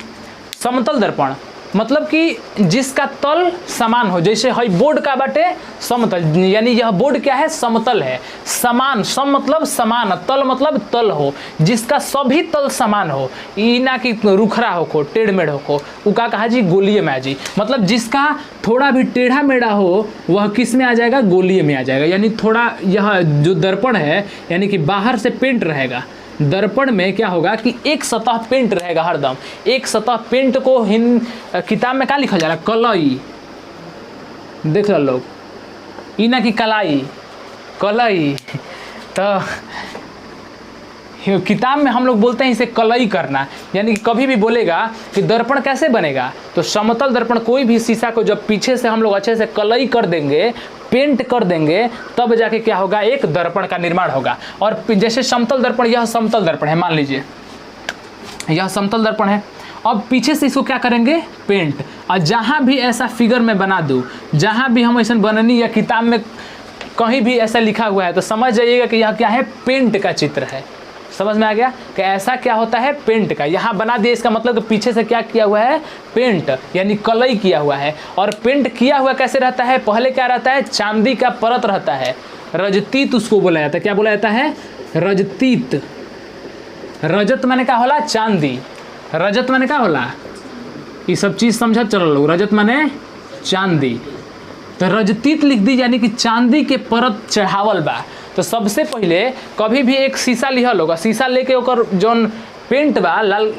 समतल दर्पण मतलब कि जिसका तल समान हो, जैसे हई बोर्ड का बाटे समतल, यानी यह बोर्ड क्या है? समतल है, समान। सम मतलब समान, तल मतलब तल हो, जिसका सभी तल समान हो, ई ना कि रुखरा हो, टेढ़ मेढ़ हो, उका कहा जी गोलीय में आ जी। मतलब जिसका थोड़ा भी टेढ़ा मेढ़ा हो वह किस में आ जाएगा? गोलीय में आ जाएगा। यानी थोड़ा यह जो दर्पण है यानी कि बाहर से पेंट रहेगा। दर्पण में क्या होगा कि एक सतह पेंट रहेगा हरदम, एक सतह पेंट को किताब में क्या लिखा जा रहा है? कलई, देख लो लोग, ई ना कि कलाई, कलई। तो किताब में हम लोग बोलते हैं इसे कलई करना, यानी कि कभी भी बोलेगा कि दर्पण कैसे बनेगा, तो समतल दर्पण कोई भी शीशा को जब पीछे से हम लोग अच्छे से कलई कर देंगे, पेंट कर देंगे, तब जाके क्या होगा? एक दर्पण का निर्माण होगा। और जैसे समतल दर्पण, यह समतल दर्पण है, मान लीजिए यह समतल दर्पण है। अब पीछे से इसको क्या करेंगे? पेंट। और जहाँ भी ऐसा फिगर में बना दूँ, जहाँ भी हम ऐसा बननी या किताब में कहीं भी ऐसा लिखा हुआ है तो समझ जाइएगा कि यह क्या है? पेंट का चित्र है। समझ में आ गया कि ऐसा क्या होता है? पेंट का। यहाँ बना दिया, इसका मतलब कि पीछे से क्या किया हुआ है? पेंट, यानी कलई किया हुआ है। और पेंट किया हुआ कैसे रहता है? पहले क्या रहता है? चांदी का परत रहता है, रजतीत उसको बोला जाता है। क्या बोला जाता है? रजतीत। रजत माने क्या होला? चांदी। रजत माने क्या होला? ये सब चीज समझा चलो लोग। रजत माने चांदी, तो रजतीत लिख दी, यानी कि चांदी के परत चढ़ावल बा। तो सबसे पहले कभी भी एक शीशा लिहल होगा, शीशा लेके ओकर जौन पेंट बा, लाल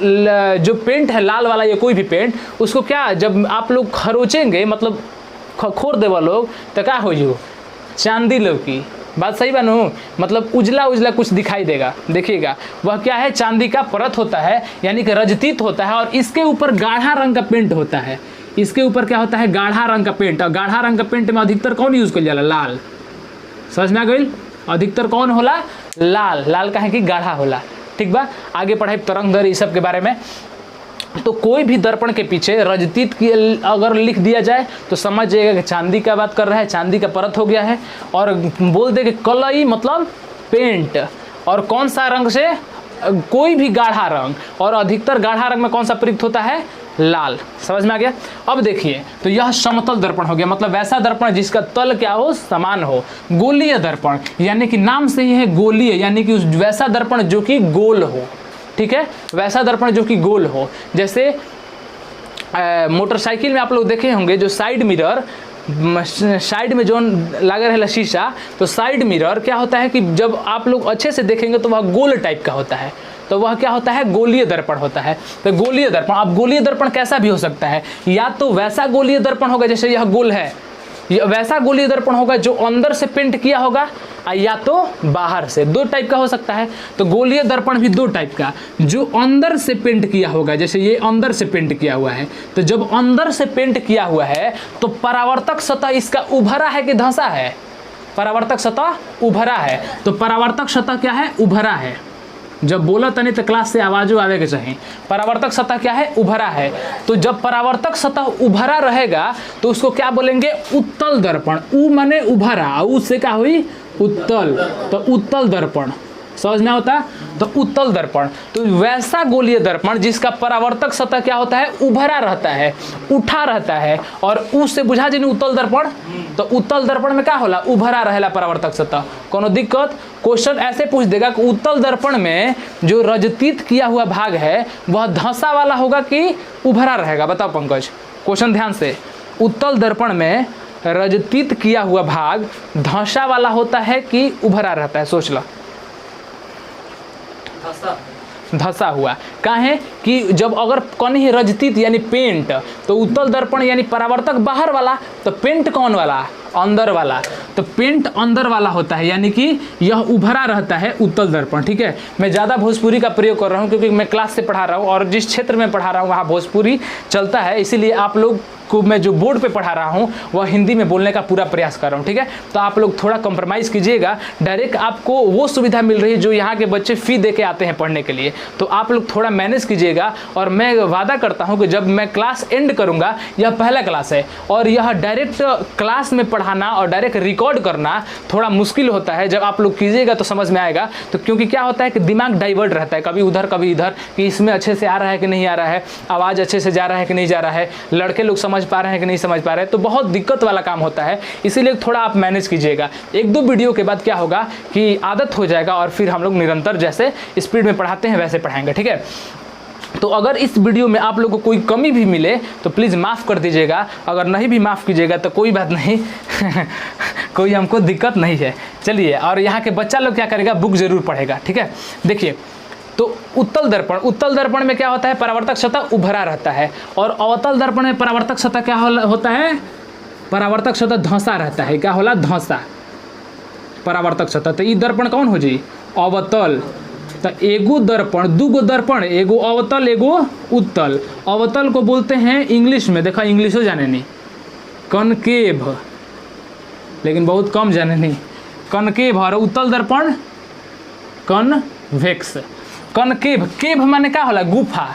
जो पेंट है लाल वाला या कोई भी पेंट, उसको क्या जब आप लोग खरोचेंगे, मतलब खोर देवा लोग, तो क्या हो जो? चांदी लौकी। बात सही बा नु? मतलब उजला उजला कुछ दिखाई देगा, देखिएगा वह क्या है? चांदी का परत होता है, यानी कि रजतीत होता है। और इसके ऊपर गाढ़ा रंग का पेंट होता है। इसके ऊपर क्या होता है? गाढ़ा रंग का पेंट। और गाढ़ा रंग का पेंट में अधिकतर कौन यूज कर जाला? लाल। समझ में आ गई? अधिकतर कौन होला? लाल। लाल का है कि गाढ़ा होला, ठीक बा। आगे पढ़ाई तरंग दर, इस सब के बारे में। तो कोई भी दर्पण के पीछे रजतीत की अगर लिख दिया जाए तो समझ जाएगा कि चांदी का बात कर रहा है, चांदी का परत हो गया है। और बोल दे कि कलई मतलब पेंट, और कौन सा रंग से? कोई भी गाढ़ा रंग। और अधिकतर गाढ़ा रंग में कौन सा प्रयुक्त होता है? लाल। समझ में आ गया? अब देखिए, तो यह समतल दर्पण हो गया, मतलब वैसा दर्पण जिसका तल क्या हो? समान हो। गोलीय दर्पण, यानी कि नाम से ही है गोलीय, यानी कि वैसा दर्पण जो कि गोल हो, ठीक है? वैसा दर्पण जो कि गोल हो। जैसे मोटरसाइकिल में आप लोग देखे होंगे जो साइड मिरर साइड में जो लगा रहेला शीशा, तो साइड मिरर क्या होता है कि जब आप लोग अच्छे से देखेंगे तो वह गोल टाइप का होता है, तो वह क्या होता है, गोलीय दर्पण होता है। तो गोलीय दर्पण, अब गोलीय दर्पण कैसा भी हो सकता है, या तो वैसा गोलीय दर्पण होगा जैसे यह गोल है, वैसा गोलीय दर्पण होगा जो अंदर से पेंट किया होगा, या तो बाहर से। दो टाइप का हो सकता है। तो गोलीय दर्पण भी दो टाइप का, जो अंदर से पेंट किया होगा, जैसे ये अंदर से पेंट किया हुआ है, तो जब अंदर से पेंट किया हुआ है तो परावर्तक सतह इसका उभरा है कि धंसा है, परावर्तक सतह उभरा है। तो परावर्तक सतह क्या है, उभरा है। जब बोला तनी तो क्लास से आवाजों आवे के चाहिए। परावर्तक सतह क्या है, उभरा है। तो जब परावर्तक सतह उभरा रहेगा तो उसको क्या बोलेंगे, उत्तल दर्पण। उ माने उभरा, उससे क्या हुई, उत्तल। तो उत्तल दर्पण समझ में होता, तो उत्तल दर्पण। तो वैसा गोलीय दर्पण जिसका परावर्तक सतह क्या होता है, उभरा रहता है, उठा रहता है, और उससे बुझा जी उत्तल दर्पण। तो उत्तल दर्पण में क्या होला, उभरा रहेला परावर्तक सतह। कोनो दिक्कत, क्वेश्चन ऐसे पूछ देगा कि उत्तल दर्पण में जो रजतीत किया हुआ भाग है वह धंसा वाला होगा कि उभरा रहेगा, बताओ पंकज। क्वेश्चन ध्यान से, उत्तल दर्पण में रजतीत किया हुआ भाग धंसा वाला होता है कि उभरा रहता है, सोच लो। धसा हुआ काहे कि जब अगर कहीं रजतीत यानी पेंट, तो उत्तल दर्पण यानी परावर्तक बाहर वाला, तो पेंट कौन वाला, अंदर वाला। तो पेंट अंदर वाला होता है, यानी कि यह उभरा रहता है उत्तल दर्पण। ठीक है, मैं ज़्यादा भोजपुरी का प्रयोग कर रहा हूँ क्योंकि मैं क्लास से पढ़ा रहा हूँ और जिस क्षेत्र में पढ़ा रहा हूँ वहाँ भोजपुरी चलता है, इसीलिए आप लोग को मैं जो बोर्ड पे पढ़ा रहा हूँ वह हिंदी में बोलने का पूरा प्रयास कर रहा हूँ। ठीक है, तो आप लोग थोड़ा कॉम्प्रोमाइज़ कीजिएगा। डायरेक्ट आपको वो सुविधा मिल रही है जो यहाँ के बच्चे फ़ी दे के आते हैं पढ़ने के लिए, तो आप लोग थोड़ा मैनेज कीजिएगा। और मैं वादा करता हूँ कि जब मैं क्लास एंड करूँगा, यह पहला क्लास है और यह डायरेक्ट क्लास में पढ़ाना और डायरेक्ट रिकॉर्ड करना थोड़ा मुश्किल होता है। जब आप लोग कीजिएगा तो समझ में आएगा। तो क्योंकि क्या होता है कि दिमाग डाइवर्ट रहता है, कभी उधर कभी इधर, कि इसमें अच्छे से आ रहा है कि नहीं आ रहा है, आवाज़ अच्छे से जा रहा है कि नहीं जा रहा है, लड़के लोग समझ पा रहे हैं कि नहीं समझ पा रहे हैं, तो बहुत दिक्कत वाला काम होता है। इसीलिए थोड़ा आप मैनेज कीजिएगा। एक दो वीडियो के बाद क्या होगा कि आदत हो जाएगा और फिर हम लोग निरंतर जैसे स्पीड में पढ़ाते हैं वैसे पढ़ाएंगे। ठीक है, तो अगर इस वीडियो में आप लोग को कोई कमी भी मिले तो प्लीज़ माफ़ कर दीजिएगा। अगर नहीं भी माफ़ कीजिएगा तो कोई बात नहीं कोई हमको दिक्कत नहीं है। चलिए, और यहाँ के बच्चा लोग क्या करेगा, बुक जरूर पढ़ेगा। ठीक है, देखिए, तो उत्तल दर्पण में क्या होता है, परावर्तक सतह उभरा रहता है, और अवतल दर्पण में परावर्तक सतह क्या होता है, परावर्तक सतह धंसा रहता है। क्या होला, धंसा परावर्तक सतह। तो ये दर्पण कौन हो जी, अवतल। तो एगो दर्पण, दूगो दर्पण, एगो अवतल एगो उत्तल। अवतल को बोलते हैं इंग्लिश में, देखा इंग्लिशो जाने नहीं, कनकेव, लेकिन बहुत कम जाने नहीं, कनकेव। और उत्तल दर्पण कनवेक्स। कनकेव, केव माने का होला, गुफा।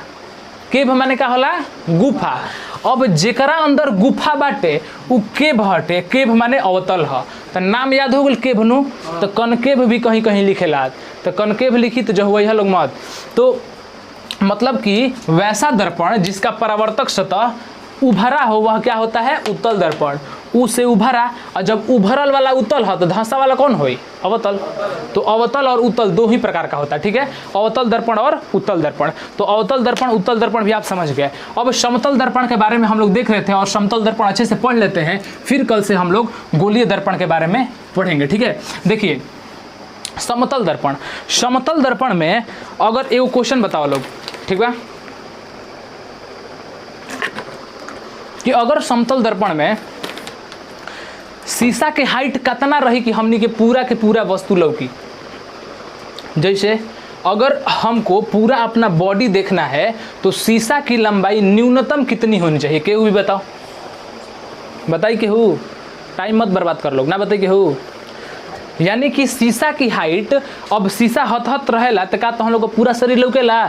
केव माने का होला, गुफा। अब जेकरा अंदर गुफा बाटे उ केव हटे, केव माने अवतल ह। तो नाम याद हो गल केव नु, तो कनकेव भी कहीं कहीं लिखेला, तो कनकेव लिखी तो जो हुआ लोग मत। तो मतलब कि वैसा दर्पण जिसका परावर्तक सतह उभरा हो वह क्या होता है, उत्तल दर्पण। उ से उभरा, और जब उभरल वाला उत्तल है तो धंसा वाला कौन होई, अवतल। तो अवतल और उत्तल दो ही प्रकार का होता है। ठीक है, अवतल दर्पण और उत्तल दर्पण। तो अवतल दर्पण उत्तल दर्पण भी आप समझ गए। अब समतल दर्पण के बारे में हम लोग देख रहे थे और समतल दर्पण अच्छे से पढ़ लेते हैं, फिर कल से हम लोग गोलीय दर्पण के बारे में पढ़ेंगे। ठीक है, देखिए समतल दर्पण। समतल दर्पण में अगर एगो क्वेश्चन बताओ लोग, ठीक बा, कि अगर समतल दर्पण में शीशा के हाइट कितना रही कि हमनी के पूरा वस्तु लौकी। जैसे अगर हमको पूरा अपना बॉडी देखना है तो शीशा की लंबाई न्यूनतम कितनी होनी चाहिए, केहू भी बताओ, बताइए केहू, टाइम मत बर्बाद कर लोग, ना बताइए केहू। यानी कि शीशा की हाइट, अब शीशा हथ रहेला तो का तो हम लोग को पूरा शरीर लौकेला,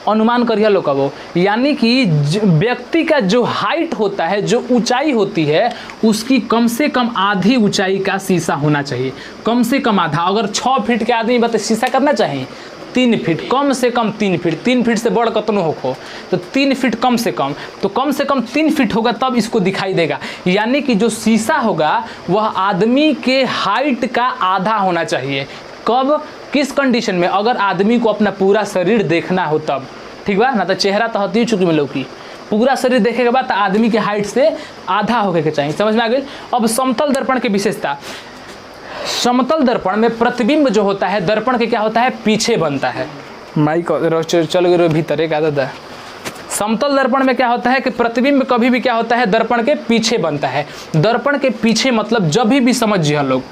अनुमान करिए लोग कबो। यानी कि व्यक्ति का जो हाइट होता है, जो ऊंचाई होती है, उसकी कम से कम आधी ऊंचाई का शीशा होना चाहिए, कम से कम आधा। अगर 6 फीट के आदमी बता शीशा करना चाहिए 3 फीट, कम से कम 3 फीट। 3 फीट से बड़ कतनो हो तो 3 फीट कम से कम, तो कम से कम 3 फीट होगा तब इसको दिखाई देगा। यानी कि जो शीशा होगा वह आदमी के हाइट का आधा होना चाहिए। कब, किस कंडीशन में, अगर आदमी को अपना पूरा शरीर देखना हो तब, ठीक बा ना, तो चेहरा तो हती चुकी में लौकी, पूरा शरीर देखे के बाद तो आदमी के हाइट से आधा होके के चाहिए। समझ में आ गई। अब समतल दर्पण की विशेषता, समतल दर्पण में प्रतिबिंब जो होता है दर्पण के क्या होता है, पीछे बनता है। माइक चल गए भीतर एक आदत है। समतल दर्पण में क्या होता है कि प्रतिबिंब कभी भी क्या होता है, दर्पण के पीछे बनता है। दर्पण के पीछे मतलब जब भी समझिए लोग,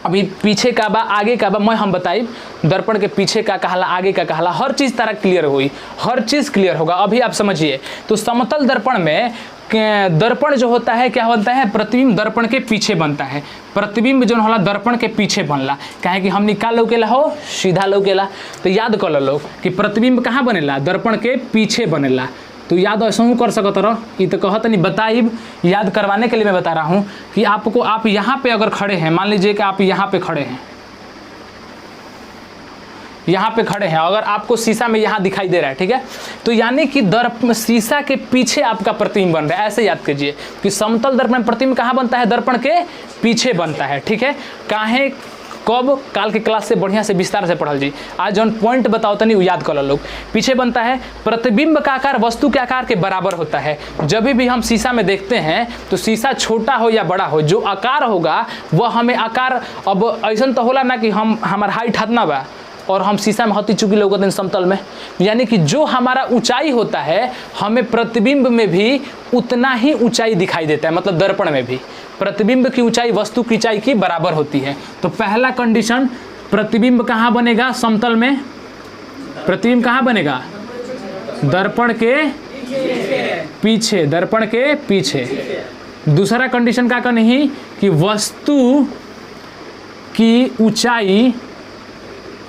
अभी पीछे का बा आगे का बा मैं हम बताई, दर्पण के पीछे का कहला आगे का कहला, हर चीज़ तरह क्लियर हुई, हर चीज़ क्लियर होगा। अभी आप समझिए तो समतल दर्पण में दर्पण जो होता है क्या बनता है, प्रतिबिंब दर्पण के पीछे बनता है। प्रतिबिंब जो होला दर्पण के पीछे बनला, काहे कि हम निकाल लौकेला हो सीधा लौकेला। तो याद कर लो कि प्रतिबिंब कहाँ बनेला, दर्पण के पीछे बनेला। तो याद ऐसा हूँ कर सकत रहो, ये तो कहत नहीं बताइब, याद करवाने के लिए मैं बता रहा हूँ कि आपको, आप यहाँ पे अगर खड़े हैं, मान लीजिए कि आप यहाँ पे खड़े हैं, यहाँ पे खड़े हैं, अगर आपको शीशा में यहाँ दिखाई दे रहा है, ठीक है, तो यानी कि दर्पण शीशा के पीछे आपका प्रतिबिंब बन रहा है। ऐसे याद कीजिए कि समतल दर्पण में प्रतिबिंब कहाँ बनता है, दर्पण के पीछे बनता है। ठीक है, काहे कब काल के क्लास से बढ़िया से विस्तार से पढ़ल जी, आज जौन पॉइंट बताओ तनी याद कर लोग। पीछे बनता है, प्रतिबिंब का आकार वस्तु के आकार के बराबर होता है। जब भी हम शीशा में देखते हैं तो शीशा छोटा हो या बड़ा हो, जो आकार होगा वह हमें आकार, अब ऐसा तो होला ना कि हम हमार हाइट हतना बा और हम शीशा में हती चुकी लोग समतल में, यानी कि जो हमारा ऊंचाई होता है हमें प्रतिबिंब में भी उतना ही ऊंचाई दिखाई देता है, मतलब दर्पण में भी प्रतिबिंब की ऊंचाई वस्तु की ऊंचाई की बराबर होती है। तो पहला कंडीशन, प्रतिबिंब कहाँ बनेगा, समतल में प्रतिबिंब कहाँ बनेगा, दर्पण के पीछे, दर्पण के पीछे। दूसरा कंडीशन का नहीं कि वस्तु की ऊंचाई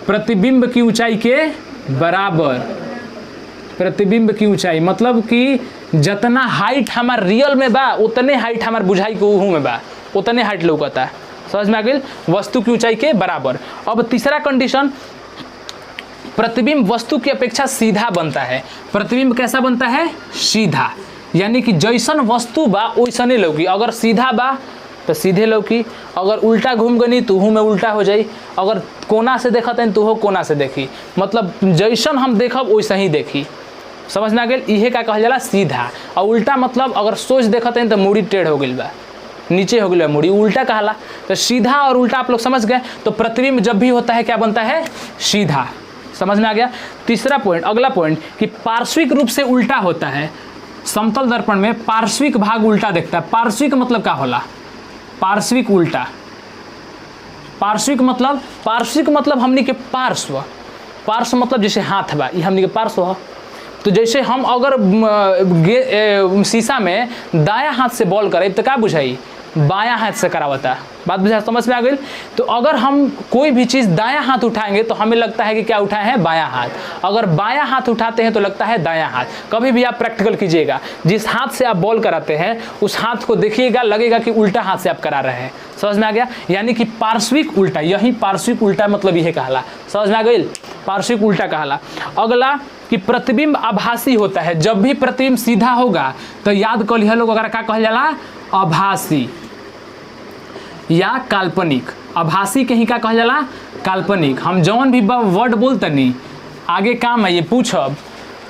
प्रतिबिंब की ऊंचाई के बराबर, प्रतिबिंब की ऊंचाई मतलब कि जितना हाइट हमार रियल में बा उतने हाइट हमार बुझाई के उहू में बा, उतने हाइट लौकता है। समझ में आ गई, वस्तु की ऊंचाई के बराबर। अब तीसरा कंडीशन, प्रतिबिंब वस्तु की अपेक्षा सीधा बनता है। प्रतिबिंब कैसा बनता है, सीधा, यानी कि जैसन वस्तु बा वैसने लौकी। अगर सीधा बा तो सीधे लौकी, अगर उल्टा घूम गनी तो उहू में उल्टा हो जाई, अगर कोना से देखत हैं तो हो कोना से देखी, मतलब जैसन हम देखब वैसा ही देखी। समझ में आ गई, इहे का कहल जाला सीधा। और उल्टा मतलब अगर सोच देखत हैं तो मुड़ी टेढ़ हो गई बा, नीचे हो गई बा मुड़ी, उल्टा कहला। तो सीधा और उल्टा आप लोग समझ गए। तो प्रतिबिंब जब भी होता है क्या बनता है, सीधा। समझ में आ गया। तीसरा पॉइंट, अगला पॉइंट कि पार्श्विक रूप से उल्टा होता है। समतल दर्पण में पार्श्विक भाग उल्टा दिखता है। पार्श्विक मतलब क्या होला, पार्श्विक उल्टा। पार्श्विक मतलब हमनी के पार्श्व, पार्श्व मतलब जैसे हाथ बा, ये हमनी के पार्श्व है। तो जैसे हम अगर शीशा में दायां हाथ से बॉल करें तो क्या बुझाई, बायां हाथ से करावता। बात बुझा, समझ में आ गई। तो अगर हम कोई भी चीज़ दायां हाथ उठाएंगे तो हमें लगता है कि क्या उठाए हैं, बायां हाथ। अगर बायां हाथ उठाते हैं तो लगता है दायां हाथ। कभी भी आप प्रैक्टिकल कीजिएगा, जिस हाथ से आप बॉल कराते हैं उस हाथ को देखिएगा, लगेगा कि उल्टा हाथ से आप करा रहे हैं। समझ में आ गया, यानी कि पार्श्विक उल्टा, यही पार्श्विक उल्टा मतलब यह कहला। समझ में आ गई, पार्श्विक उल्टा कहला। अगला कि प्रतिबिंब आभासी होता है। जब भी प्रतिबिंब सीधा होगा तो याद कर लिया लोग, अगर क्या कहल जाला, आभासी या काल्पनिक। आभासी के ही का कहल जाला, काल्पनिक। हम जौन भी वर्ड बोलते नहीं आगे काम है ये पूछब,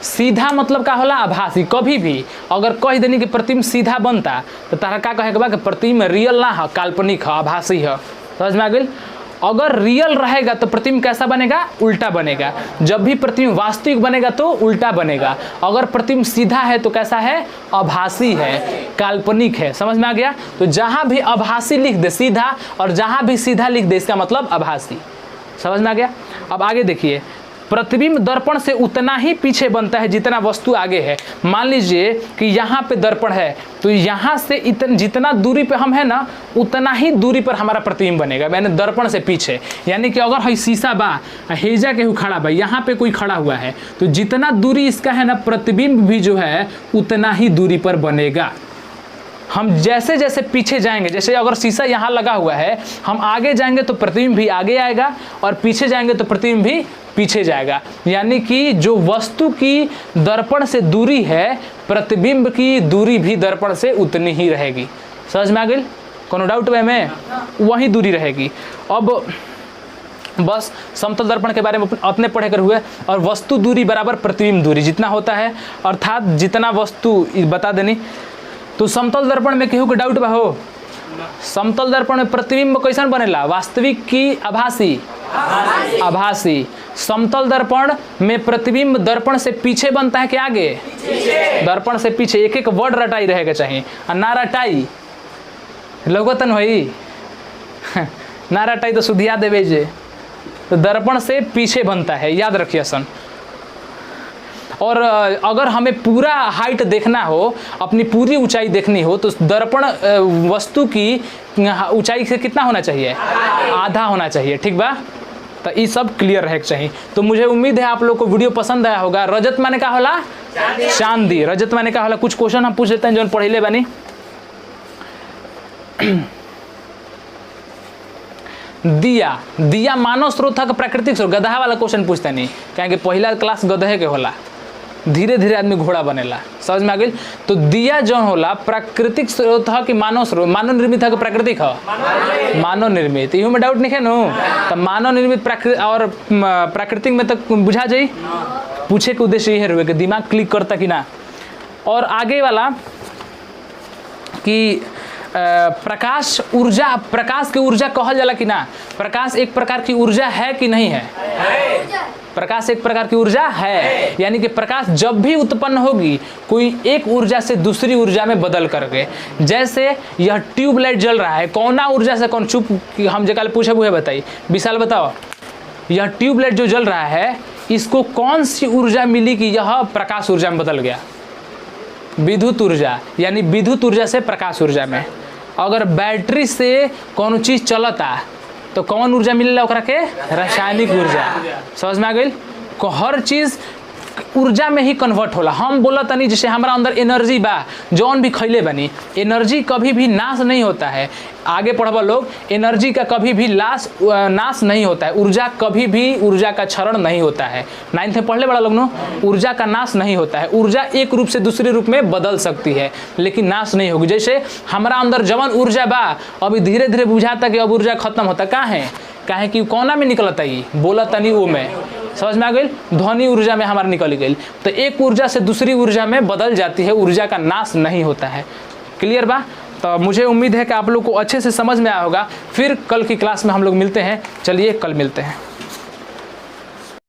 सीधा मतलब का होला, आभासी। कभी भी अगर कह देनी कि प्रतिबिंब सीधा बनता तो तारा का कहे के बा कि प्रतिबिंब रियल ना है, काल्पनिक है, आभासी है। समझ में आ गई। अगर रियल रहेगा तो प्रतिबिंब कैसा बनेगा, उल्टा बनेगा। जब भी प्रतिबिंब वास्तविक बनेगा तो उल्टा बनेगा। अगर प्रतिबिंब सीधा है तो कैसा है, आभासी है, काल्पनिक है। समझ में आ गया। तो जहां भी आभासी लिख दे सीधा, और जहां भी सीधा लिख दे इसका मतलब आभासी। समझ में आ गया। अब आगे देखिए, प्रतिबिंब दर्पण से उतना ही पीछे बनता है जितना वस्तु आगे है। मान लीजिए कि यहाँ पे दर्पण है तो यहाँ से जितना दूरी पे हम है ना उतना ही दूरी पर हमारा प्रतिबिंब बनेगा, मैंने दर्पण से पीछे। यानी कि अगर है शीशा बा, हेजा के खड़ा बा, यहाँ पे कोई खड़ा हुआ है तो जितना दूरी इसका है ना, प्रतिबिंब भी जो है उतना ही दूरी पर बनेगा। हम जैसे जैसे पीछे जाएंगे, जैसे अगर शीशा यहाँ लगा हुआ है, हम आगे जाएंगे तो प्रतिबिंब भी आगे आएगा और पीछे जाएंगे तो प्रतिबिंब भी पीछे जाएगा। यानी कि जो वस्तु की दर्पण से दूरी है, प्रतिबिंब की दूरी भी दर्पण से उतनी ही रहेगी। समझ में आ गई, कोनो डाउट में, वही दूरी रहेगी। अब बस समतल दर्पण के बारे में अपने पढ़े कर हुए। और वस्तु दूरी बराबर प्रतिबिंब दूरी जितना होता है, अर्थात जितना वस्तु बता देनी। तो समतल दर्पण में केहू के डाउट बा हो? समतल दर्पण में प्रतिबिंब कैसन बनेला? वास्तविक की आभासी? आभासी। समतल दर्पण में प्रतिबिंब दर्पण से पीछे बनता है कि आगे? दर्पण से पीछे। एक एक वर्ड रटाई रहेगा चाहिए, और ना रटाई लगतन होई ना रटाई तो सुधिया देवे जे। तो दर्पण से पीछे बनता है, याद रखिए सन। और अगर हमें पूरा हाइट देखना हो, अपनी पूरी ऊंचाई देखनी हो, तो दर्पण वस्तु की ऊंचाई से कितना होना चाहिए? आधा होना चाहिए। ठीक बा? तो ये सब क्लियर रहे चाहिए। तो मुझे उम्मीद है आप लोग को वीडियो पसंद आया होगा। रजत माने का होला? चांदी। रजत माने का होला? कुछ क्वेश्चन हम पूछ लेते हैं जो पढ़े बानी। दिया, दिया मानव स्रोत है प्राकृतिक स्रोत? गधा वाला क्वेश्चन पूछते नहीं, कहेंगे पहला क्लास गधे के होला, धीरे धीरे आदमी घोड़ा बनेला। समझ में आ गई? तो दिया जो होला प्राकृतिक स्रोत है कि मानव स्रोत? मानव निर्मित है कि प्राकृतिक है? मानव निर्मित। इहू में डाउट नहीं है नो? तो मानव निर्मित और प्राकृतिक में तक बुझा जाई। पूछे के उद्देश्य ये रहे कि दिमाग क्लिक करता कि ना। और आगे वाला कि प्रकाश ऊर्जा, प्रकाश की ऊर्जा कहल जाला कि ना? प्रकाश एक प्रकार की ऊर्जा है कि नहीं है? प्रकाश एक प्रकार की ऊर्जा है। यानी कि प्रकाश जब भी उत्पन्न होगी कोई एक ऊर्जा से दूसरी ऊर्जा में बदल करके, जैसे यह ट्यूबलाइट जल रहा है, कौना ऊर्जा से कौन? चुप, हम जगह पूछे हुए बताइए, विशाल बताओ। यह ट्यूबलाइट जो जल रहा है इसको कौन सी ऊर्जा मिली कि यह प्रकाश ऊर्जा में बदल गया? विद्युत ऊर्जा। यानी विद्युत ऊर्जा से प्रकाश ऊर्जा में। अगर बैटरी से कौन चीज चलता तो कौन ऊर्जा मिलेला ओकरा के? रासायनिक ऊर्जा। समझ में आ गई? हर चीज ऊर्जा में ही कन्वर्ट होला। हम बोला तनी जैसे हमारा अंदर एनर्जी बा, जौन भी खैले बनी, एनर्जी कभी भी नाश नहीं होता है। आगे पढ़वा लोग, एनर्जी का कभी भी नाश नहीं होता है। ऊर्जा कभी भी, ऊर्जा का क्षरण नहीं होता है। 9th में पढ़ले बड़ा लोग नो, ऊर्जा का नाश नहीं होता है। ऊर्जा एक रूप से दूसरे रूप में बदल सकती है लेकिन नाश नहीं होगी। जैसे हमारा अंदर जवन ऊर्जा बा अभी धीरे धीरे बुझाता कि अब ऊर्जा खत्म होता, कहाँ है? काहे कि कोना में निकलता ही बोला तनी वो में। समझ में आ गई? ध्वनि ऊर्जा में हमारा निकल गई। तो एक ऊर्जा से दूसरी ऊर्जा में बदल जाती है, ऊर्जा का नाश नहीं होता है। क्लियर बा? तो मुझे उम्मीद है कि आप लोग को अच्छे से समझ में आया होगा। फिर कल की क्लास में हम लोग मिलते हैं। चलिए कल मिलते हैं।